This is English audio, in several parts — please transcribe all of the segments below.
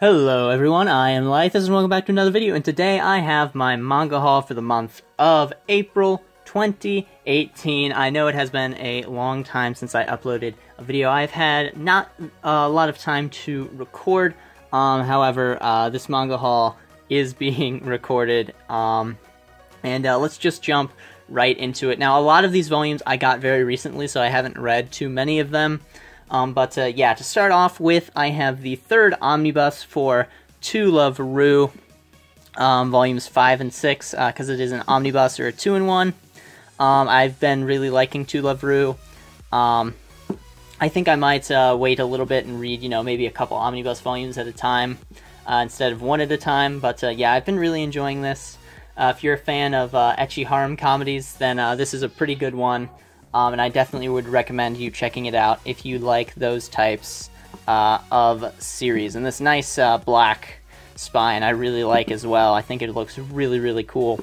Hello everyone, I am Laethas and welcome back to another video, and today I have my manga haul for the month of April 2018. I know it has been a long time since I uploaded a video. I've had not a lot of time to record, however, this manga haul is being recorded, and let's just jump right into it. Now, a lot of these volumes I got very recently, so I haven't read too many of them. Yeah, to start off with, I have the third omnibus for Tula, volumes 5 and 6, because it is an omnibus or a 2-in-1. I've been really liking Tula. I think I might wait a little bit and read, maybe a couple omnibus volumes at a time, instead of one at a time, but yeah, I've been really enjoying this. If you're a fan of ecchi harem comedies, then this is a pretty good one. And I definitely would recommend you checking it out if you like those types of series. And this nice black spine I really like as well. I think it looks really, really cool.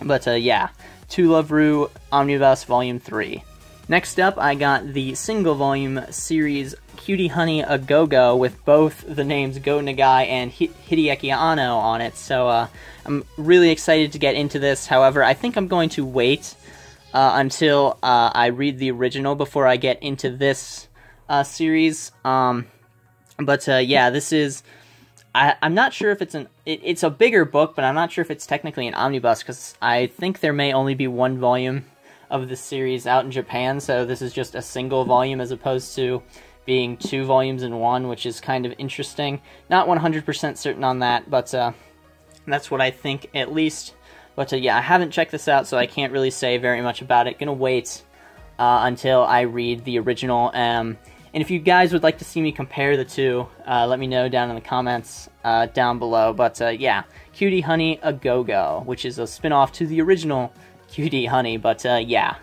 But yeah, Tula Omnibus Volume 3. Next up, I got the single volume series Cutie Honey a GoGo with both the names Go Nagai and Hideaki Anno on it. So I'm really excited to get into this. However, I think I'm going to wait until I read the original before I get into this series. Yeah, this is... I'm not sure if it's a bigger book, but I'm not sure if it's technically an omnibus, because I think there may only be one volume of this series out in Japan, so this is just a single volume as opposed to being 2 volumes in one, which is kind of interesting. Not 100% certain on that, but that's what I think at least. But yeah, I haven't checked this out, so I can't really say very much about it. Gonna wait until I read the original. And if you guys would like to see me compare the two, let me know down in the comments down below. But yeah, Cutie Honey a GoGo, which is a spin-off to the original Cutie Honey. But yeah.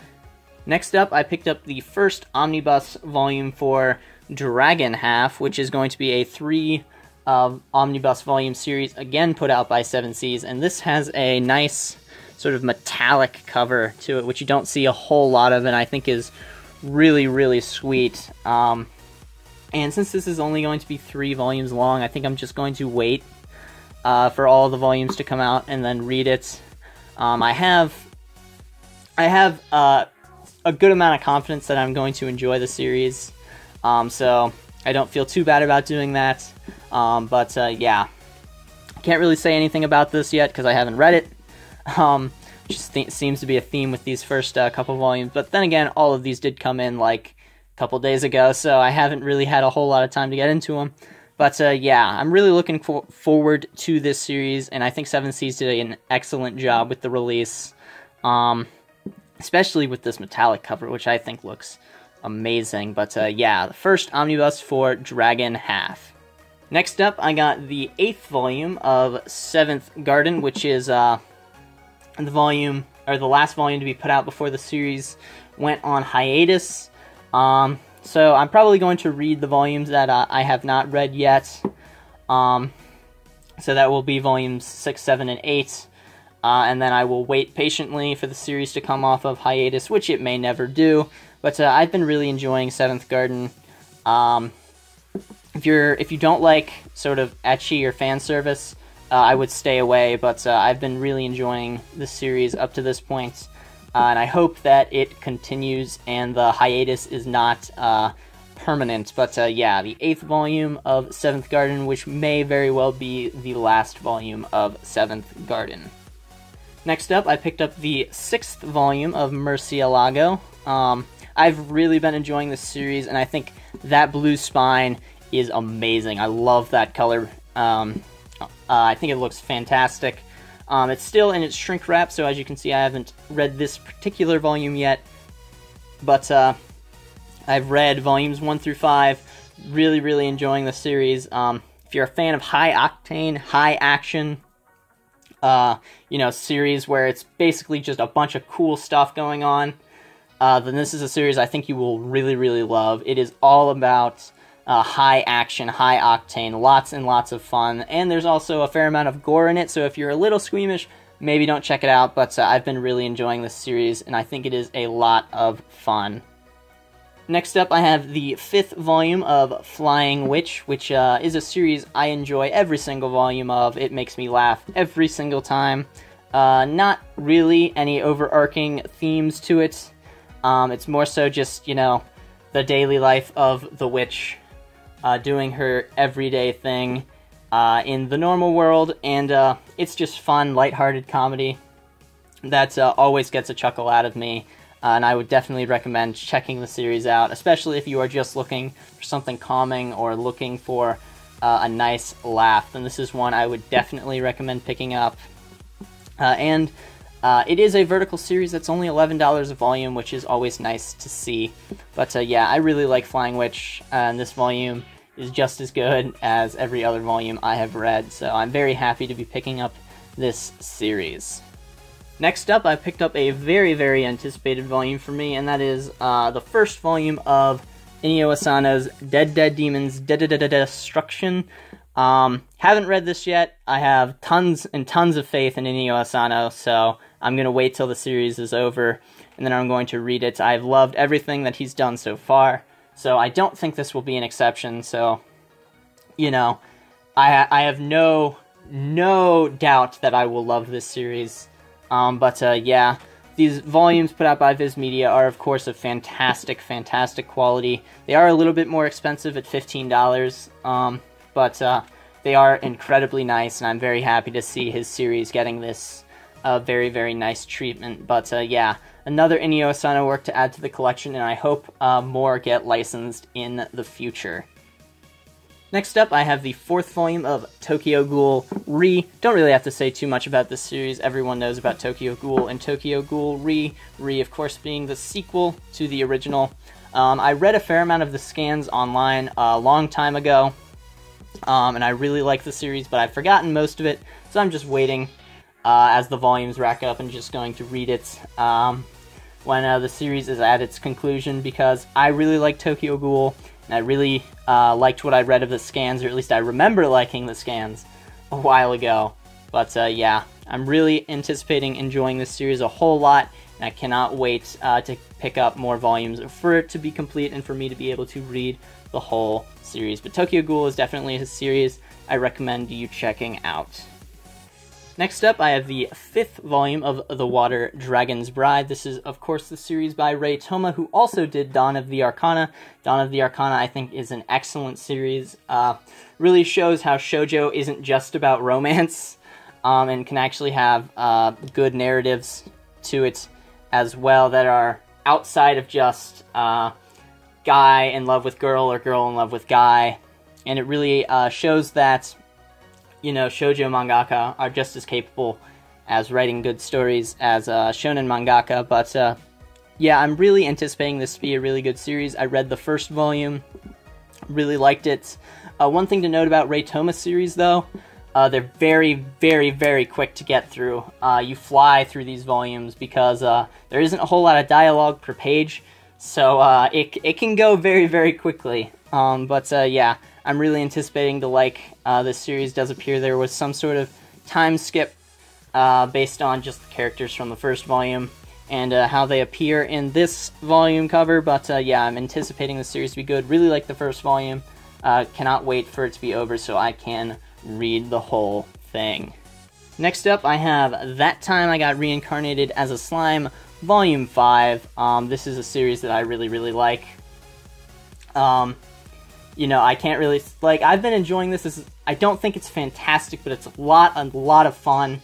Next up, I picked up the first omnibus volume for Dragon Half, which is going to be a 3 omnibus volume series, again put out by 7 Seas, and this has a nice sort of metallic cover to it, which you don't see a whole lot of, and I think is really, really sweet. And since this is only going to be 3 volumes long, I think I'm just going to wait for all the volumes to come out and then read it. I have a good amount of confidence that I'm going to enjoy the series, so I don't feel too bad about doing that. Yeah, can't really say anything about this yet because I haven't read it, which seems to be a theme with these first couple volumes. But then again, all of these did come in like a couple days ago, so I haven't really had a whole lot of time to get into them. But yeah, I'm really looking forward to this series, and I think 7 Seas did an excellent job with the release, especially with this metallic cover, which I think looks amazing. But yeah, the first omnibus for Dragon Half. Next up, I got the 8th volume of 7th Garden, which is the last volume to be put out before the series went on hiatus. So I'm probably going to read the volumes that I have not read yet. So that will be volumes 6, 7, and 8. And then I will wait patiently for the series to come off of hiatus, which it may never do. But I've been really enjoying 7th Garden. If you don't like sort of ecchi or fan service, I would stay away, but I've been really enjoying this series up to this point, and I hope that it continues and the hiatus is not permanent. But yeah, the 8th volume of 7th Garden, which may very well be the last volume of 7th Garden. Next up, I picked up the 6th volume of Murcielago. I've really been enjoying this series, and I think that blue spine is amazing. I love that color. I think it looks fantastic. It's still in its shrink wrap, so as you can see, I haven't read this particular volume yet, but I've read volumes 1 through 5. Really, really enjoying the series. If you're a fan of high octane, high action, series where it's basically just a bunch of cool stuff going on, then this is a series I think you will really, really love. It is all about high action, high octane, lots and lots of fun, and there's also a fair amount of gore in it, so if you're a little squeamish, maybe don't check it out, but I've been really enjoying this series, and I think it is a lot of fun. Next up, I have the 5th volume of Flying Witch, which is a series I enjoy every single volume of. It makes me laugh every single time. Not really any overarching themes to it. It's more so just, you know, the daily life of the witch, doing her everyday thing in the normal world, and it's just fun, lighthearted comedy that always gets a chuckle out of me. And I would definitely recommend checking the series out, especially if you are just looking for something calming or looking for a nice laugh. Then this is one I would definitely recommend picking up. It is a vertical series that's only $11 a volume, which is always nice to see. But yeah, I really like Flying Witch, and this volume is just as good as every other volume I have read, so I'm very happy to be picking up this series. Next up, I picked up a very, very anticipated volume for me, and that is the first volume of Inio Asano's Dead Dead Demons Destruction. Haven't read this yet. I have tons and tons of faith in Inio Asano, so I'm going to wait till the series is over, and then I'm going to read it. I've loved everything that he's done so far, so I don't think this will be an exception, so, you know, I have no doubt that I will love this series. Yeah, these volumes put out by Viz Media are, of course, of fantastic, fantastic quality. They are a little bit more expensive at $15, but they are incredibly nice, and I'm very happy to see his series getting this very, very nice treatment. But yeah, another Inio Asano work to add to the collection, and I hope more get licensed in the future. Next up, I have the 4th volume of Tokyo Ghoul Re. Don't really have to say too much about this series. Everyone knows about Tokyo Ghoul and Tokyo Ghoul Re. Re, of course, being the sequel to the original. I read a fair amount of the scans online a long time ago, and I really like the series, but I've forgotten most of it, so I'm just waiting as the volumes rack up and just going to read it when the series is at its conclusion, because I really like Tokyo Ghoul, and I really liked what I read of the scans, or at least I remember liking the scans a while ago. But yeah, I'm really anticipating enjoying this series a whole lot, and I cannot wait to pick up more volumes for it to be complete and for me to be able to read the whole series. But Tokyo Ghoul is definitely a series I recommend you checking out. Next up, I have the 5th volume of The Water Dragon's Bride. This is, of course, the series by Ray Toma, who also did Dawn of the Arcana. Dawn of the Arcana, I think, is an excellent series. Really shows how shoujo isn't just about romance, and can actually have good narratives to it as well that are outside of just guy in love with girl or girl in love with guy. And it really shows that, you know, shoujo mangaka are just as capable as writing good stories as shonen mangaka. But yeah, I'm really anticipating this to be a really good series. I read the first volume, really liked it. One thing to note about Ray Toma's series, though, they're very, very, very quick to get through. You fly through these volumes because there isn't a whole lot of dialogue per page, so it can go very, very quickly. Yeah, I'm really anticipating to like this series. Does appear there was some sort of time skip based on just the characters from the first volume and how they appear in this volume cover. But yeah, I'm anticipating the series to be good. Really like the first volume. Cannot wait for it to be over so I can read the whole thing. Next up, I have That Time I Got Reincarnated as a Slime, Volume 5. This is a series that I really, really like. You know, I can't really, like, I've been enjoying this. I don't think it's fantastic, but it's a lot of fun,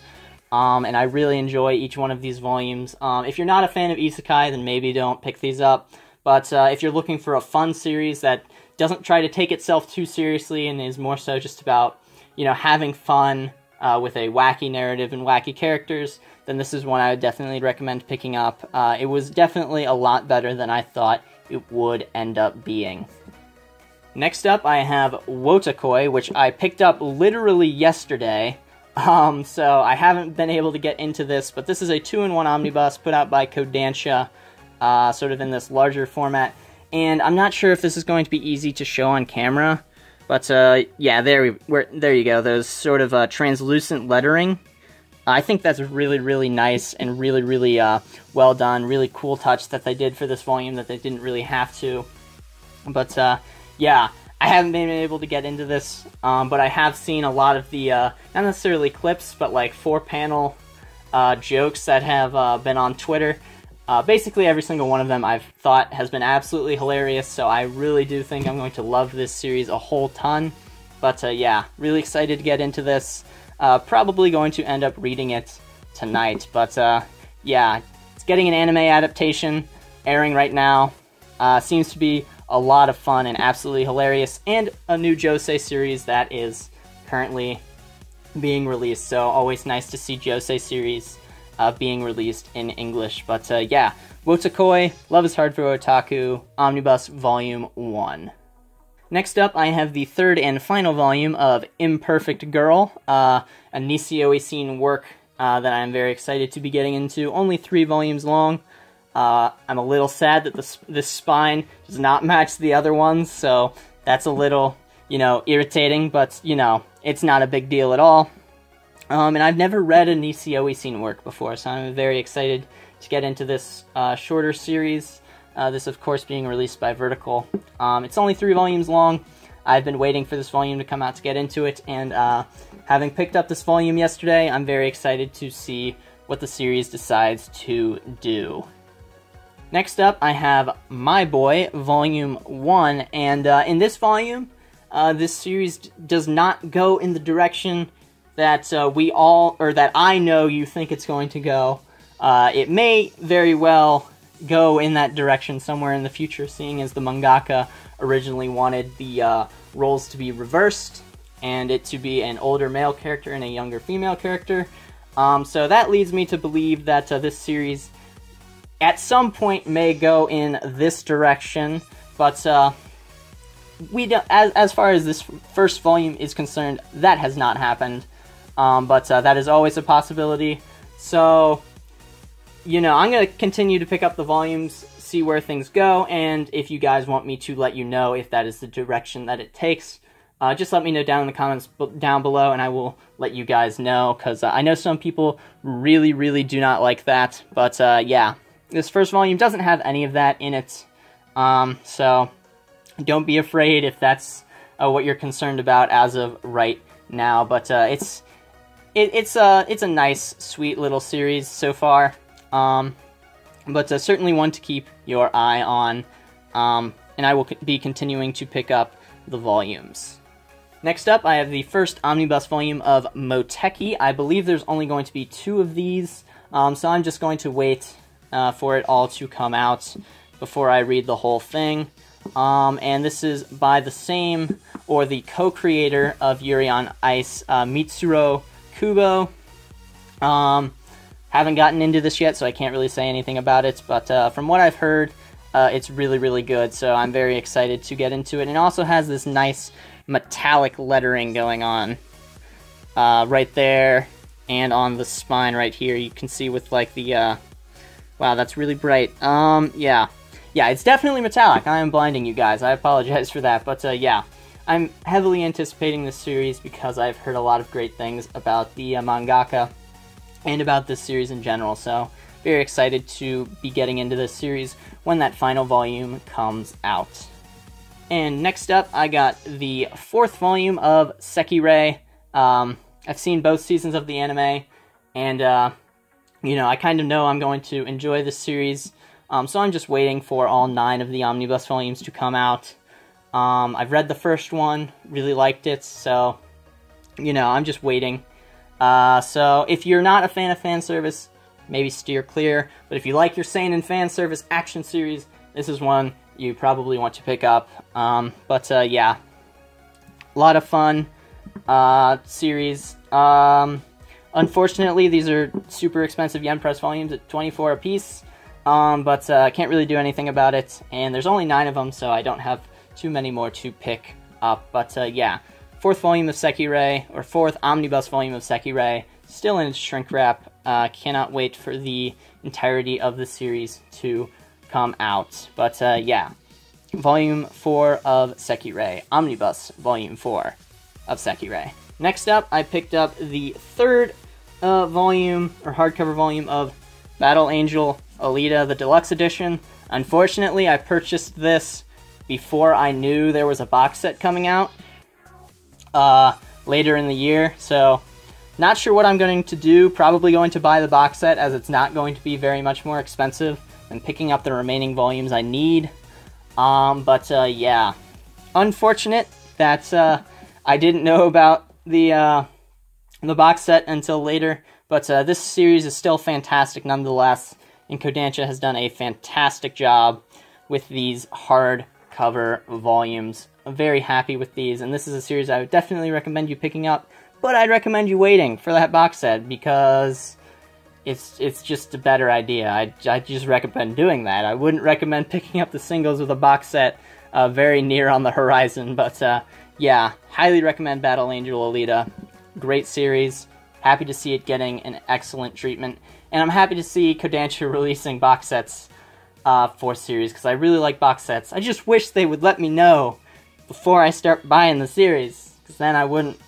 and I really enjoy each one of these volumes. If you're not a fan of isekai, then maybe don't pick these up, but if you're looking for a fun series that doesn't try to take itself too seriously and is more so just about, you know, having fun with a wacky narrative and wacky characters, then this is one I would definitely recommend picking up. It was definitely a lot better than I thought it would end up being. Next up, I have Wota Koi, which I picked up literally yesterday, so I haven't been able to get into this, but this is a 2-in-1 omnibus put out by Kodansha, sort of in this larger format, and I'm not sure if this is going to be easy to show on camera, but yeah, there you go, those sort of translucent lettering I think that's really, really nice and really, really well done. Really cool touch that they did for this volume that they didn't really have to. But yeah, I haven't been able to get into this, but I have seen a lot of the, not necessarily clips, but like 4-panel jokes that have been on Twitter. Basically every single one of them I've thought has been absolutely hilarious, so I really do think I'm going to love this series a whole ton. But yeah, really excited to get into this. Probably going to end up reading it tonight, but yeah, it's getting an anime adaptation, airing right now. Seems to be a lot of fun and absolutely hilarious, and a new Josei series that is currently being released, so always nice to see Josei series being released in English. But yeah, Wota Koi, Love is Hard for Otaku, Omnibus Volume 1. Next up, I have the third and final volume of Imperfect Girl, a Inicio scene work that I'm very excited to be getting into. Only 3 volumes long. I'm a little sad that this spine does not match the other ones, so that's a little, you know, irritating, but, you know, it's not a big deal at all. And I've never read a Inicio scene work before, so I'm very excited to get into this shorter series. This, of course, being released by Vertical. It's only 3 volumes long. I've been waiting for this volume to come out to get into it, and having picked up this volume yesterday, I'm very excited to see what the series decides to do. Next up, I have My Boy, Volume 1, and in this volume, this series does not go in the direction that that I know you think it's going to go. It may very well go in that direction somewhere in the future, seeing as the mangaka originally wanted the roles to be reversed, and it to be an older male character and a younger female character. So that leads me to believe that this series at some point may go in this direction, but we don't, as far as this first volume is concerned, that has not happened. But that is always a possibility. So, you know, I'm going to continue to pick up the volumes, see where things go, and if you guys want me to let you know if that is the direction that it takes, just let me know down in the comments down below, and I will let you guys know, because I know some people really, really do not like that. But yeah, this first volume doesn't have any of that in it, so don't be afraid if that's what you're concerned about as of right now. But it's a nice, sweet little series so far, but certainly one to keep your eye on, and I will be continuing to pick up the volumes. Next up, I have the first omnibus volume of Motegi. I believe there's only going to be 2 of these, so I'm just going to wait for it all to come out before I read the whole thing. And this is by the same, or the co-creator of Yuri on Ice, Mitsuru Kubo. Haven't gotten into this yet, so I can't really say anything about it, but from what I've heard, it's really, really good, so I'm very excited to get into it. And it also has this nice metallic lettering going on right there, and on the spine right here. You can see with, like, the, wow, that's really bright. Yeah, it's definitely metallic. I am blinding you guys. I apologize for that, but yeah. I'm heavily anticipating this series because I've heard a lot of great things about the mangaka and about this series in general, so very excited to be getting into this series when that final volume comes out. And next up, I got the 4th volume of Sekiray. I've seen both seasons of the anime, and you know, I kind of know I'm going to enjoy this series, so I'm just waiting for all 9 of the omnibus volumes to come out. I've read the first one, really liked it, so, you know, I'm just waiting. So if you're not a fan of fan service, maybe steer clear, but if you like your seinen fan service action series, this is one you probably want to pick up. But yeah, a lot of fun series. Unfortunately, these are super expensive yen press volumes at 24 a piece, but I can't really do anything about it, and there's only 9 of them, so I don't have too many more to pick up. But yeah, 4th volume of Sekiray, or 4th omnibus volume of Sekiray, still in its shrink wrap. Cannot wait for the entirety of the series to come out. But yeah, volume 4 of Sekiray, omnibus volume 4 of Sekiray. Next up, I picked up the 3rd volume, or hardcover volume, of Battle Angel Aleta, the Deluxe Edition. Unfortunately, I purchased this before I knew there was a box set coming out later in the year, so not sure what I'm going to do. Probably going to buy the box set, as it's not going to be very much more expensive than picking up the remaining volumes I need. Yeah, unfortunate that I didn't know about the box set until later, but this series is still fantastic nonetheless, and Kodansha has done a fantastic job with these hardcover volumes. I'm very happy with these, and this is a series I would definitely recommend you picking up, but I'd recommend you waiting for that box set, because it's just a better idea. I just recommend doing that. I wouldn't recommend picking up the singles with a box set very near on the horizon, but yeah, highly recommend Battle Angel Aleta. Great series. Happy to see it getting an excellent treatment, and I'm happy to see Kodansha releasing box sets for series, because I really like box sets. I just wish they would let me know before I start buying the series, because then I wouldn't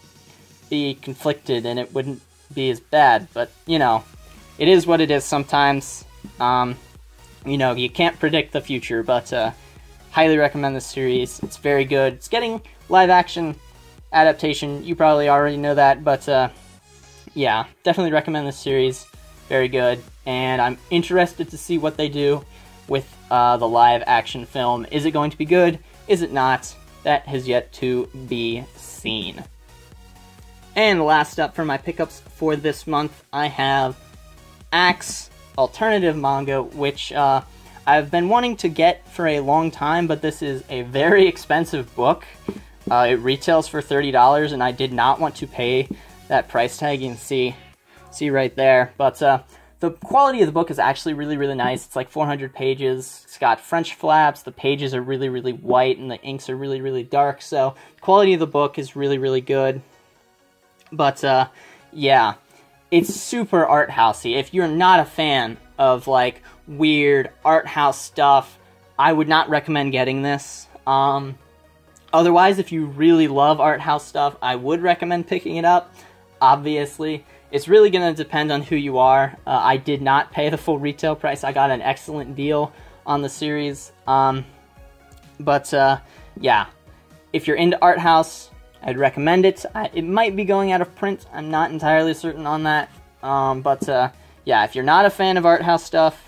be conflicted and it wouldn't be as bad. But, you know, it is what it is sometimes. You know, you can't predict the future, but highly recommend this series. It's very good. It's getting live action adaptation. You probably already know that, but yeah, definitely recommend this series. Very good, and I'm interested to see what they do with the live action film. Is it going to be good? Is it not? That has yet to be seen. And last up for my pickups for this month, I have Axe Alternative Manga, which I've been wanting to get for a long time, but this is a very expensive book. It retails for $30, and I did not want to pay that price tag. You can see right there. But the quality of the book is actually really, really nice. It's like 400 pages. It's got French flaps. The pages are really, really white, and the inks are really, really dark. So the quality of the book is really, really good. But yeah, it's super art housey. If you're not a fan of like weird art house stuff, I would not recommend getting this. Otherwise, if you really love art house stuff, I would recommend picking it up. Obviously, it's really going to depend on who you are. I did not pay the full retail price. I got an excellent deal on the series. Yeah, if you're into art house, I'd recommend it. It might be going out of print. I'm not entirely certain on that. Yeah, if you're not a fan of art house stuff,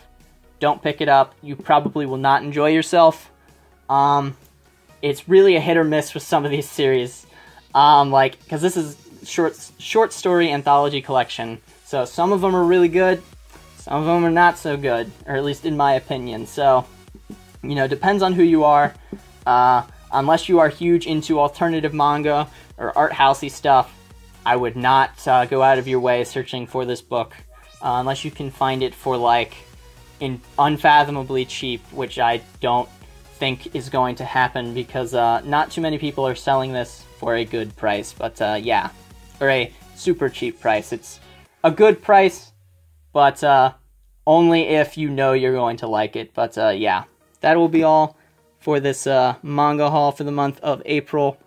don't pick it up. You probably will not enjoy yourself. It's really a hit or miss with some of these series. Because this is short story anthology collection. So some of them are really good, some of them are not so good, or at least in my opinion. So, you know, depends on who you are. Unless you are huge into alternative manga or art housey stuff, I would not go out of your way searching for this book, unless you can find it for like unfathomably cheap, which I don't think is going to happen, because not too many people are selling this for a good price. But yeah, or a super cheap price. It's a good price, but only if you know you're going to like it. But yeah, that will be all for this manga haul for the month of April.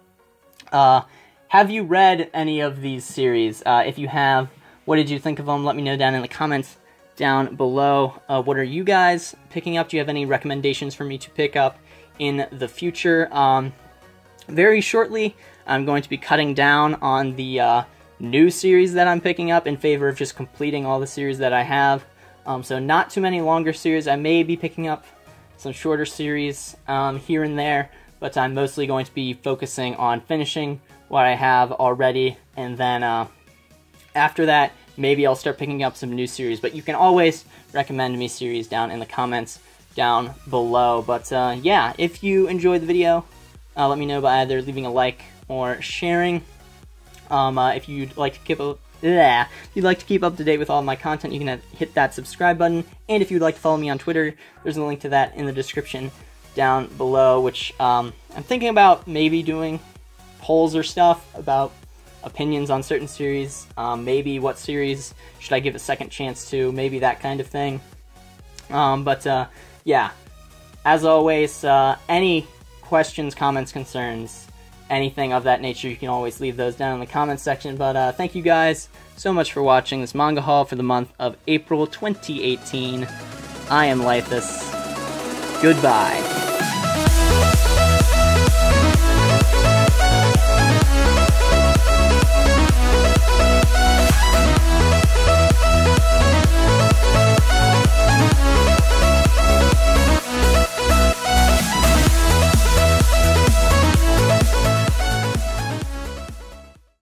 Have you read any of these series? If you have, what did you think of them? Let me know down in the comments down below. What are you guys picking up? Do you have any recommendations for me to pick up in the future? Very shortly, I'm going to be cutting down on the new series that I'm picking up in favor of just completing all the series that I have. So not too many longer series. I may be picking up some shorter series here and there, but I'm mostly going to be focusing on finishing what I have already, and then after that, maybe I'll start picking up some new series. But you can always recommend me series down in the comments down below. But yeah, if you enjoyed the video, let me know by either leaving a like or sharing. If you'd like to keep up to date with all my content, you can hit that subscribe button. And if you'd like to follow me on Twitter, there's a link to that in the description down below, which I'm thinking about maybe doing polls or stuff about opinions on certain series. Maybe what series should I give a second chance to, maybe that kind of thing. Yeah, as always, any questions, comments, concerns, anything of that nature, you can always leave those down in the comments section. But thank you guys so much for watching this manga haul for the month of April 2018. I am Laethas. Goodbye.